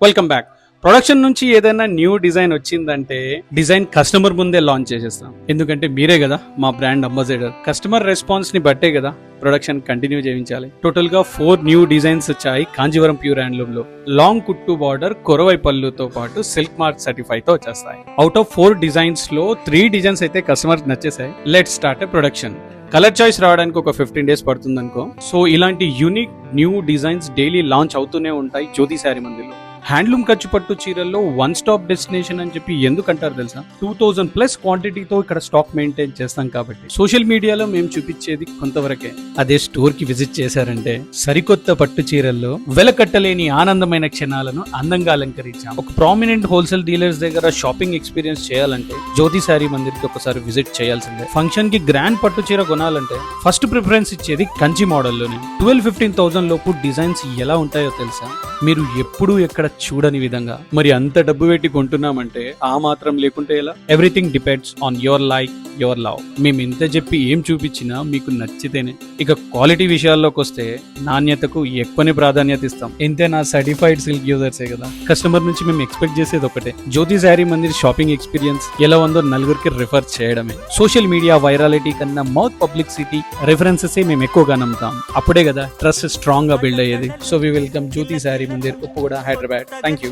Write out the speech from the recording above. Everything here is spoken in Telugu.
Welcome back. ప్రొడక్షన్ నుంచి ఏదైనా న్యూ డిజైన్ వచ్చిందంటే డిజైన్ కస్టమర్ ముందే లాంచ్ చేసేస్తాం. ఎందుకంటే మీరే కదా మా బ్రాండ్ అంబాసిడర్. కస్టమర్ రెస్పాన్స్ ని బట్టే కదా ప్రొడక్షన్ కంటిన్యూ చేయించాలి. టోటల్ గా 4 న్యూ డిజైన్స్ వచ్చాయి కాంజీవరం ప్యూర్ హ్యాండ్లూమ్ లో. లాంగ్ కుట్టు బార్డర్, కొరవై పళ్ళుతో పాటు సిల్క్ మార్క్ సర్టిఫై తో వచ్చేస్తాయి. అవుట్ ఆఫ్ 4 డిజైన్స్ లో 3 డిజైన్స్ అయితే కస్టమర్ నచ్చేసాయి. Let start a production. Colour choice రావడానికి ఒక 15 డేస్ పడుతుంది అనుకో. సో ఇలాంటి unique new designs daily launch అవుతూనే ఉంటాయి జ్యోతి శారీ మందిర్లో. హ్యాండ్లూమ్ ఖర్చు పట్టు చీరల్లో 1 స్టాప్ డెస్టినేషన్ అని చెప్పి ఎందుకు అంటారు తెలుసా? 2000+ క్వాంటిటీతో ఇక్కడ స్టాక్ మెయింటైన్ చేస్తాం కాబట్టి. సోషల్ మీడియాలో మేము చూపించేది కొంతవరకే. అదే స్టోర్ కి విజిట్ చేశారంటే సరికొత్త పట్టు చీరల్లో వెలకట్టలేని ఆనందమైన క్షణాలను అందంగా అలంకరించాం. ఒక ప్రామినెంట్ హోల్సేల్ డీలర్స్ దగ్గర షాపింగ్ ఎక్స్పీరియన్స్ చేయాలంటే జ్యోతి శారీ మందిర్ కి ఒకసారి విజిట్ చేయాల్సిందే. ఫంక్షన్ కి గ్రాండ్ పట్టు చీర కొనాలంటే ఫస్ట్ ప్రిఫరెన్స్ ఇచ్చేది కంచి మోడల్లోనే. 12-15,000 లోపు డిజైన్స్ ఎలా ఉంటాయో తెలుసా? మీరు ఎప్పుడు ఎక్కడ చూడని విధంగా. మరి అంత డబ్బు పెట్టి కొంటున్నామంటే ఆ మాత్రం లేకుంటే ఎలా? Everything depends on your like, your love. మేము ఇంత చెప్పి ఏం చూపించినా మీకు నచ్చితేనే. ఇక క్వాలిటీ విషయాల్లోకి వస్తే నాణ్యతకు ఎక్కువనే ప్రాధాన్యత ఇస్తాం. ఎంతైనా సర్టిఫైడ్ సిల్క్ యూజర్సే కదా. కస్టమర్ నుంచి మేము ఎక్స్పెక్ట్ చేసేది ఒకటే, జ్యోతి శారీ మందిర్ షాపింగ్ ఎక్స్పీరియన్స్ ఎలా ఉందో నలుగురికి రిఫర్ చేయడమే. సోషల్ మీడియా వైరాలిటీ కన్నా మౌత్ పబ్లిసిటీ రెఫరెన్సెస్ మేము ఎక్కువగా నమ్ముతాం. అప్పుడే కదా ట్రస్ట్ స్ట్రాంగ్ గా బిల్డ్ అయ్యేది. So we welcome Jyothi sari Mandir, Uppuguda, Hyderabad. Thank you.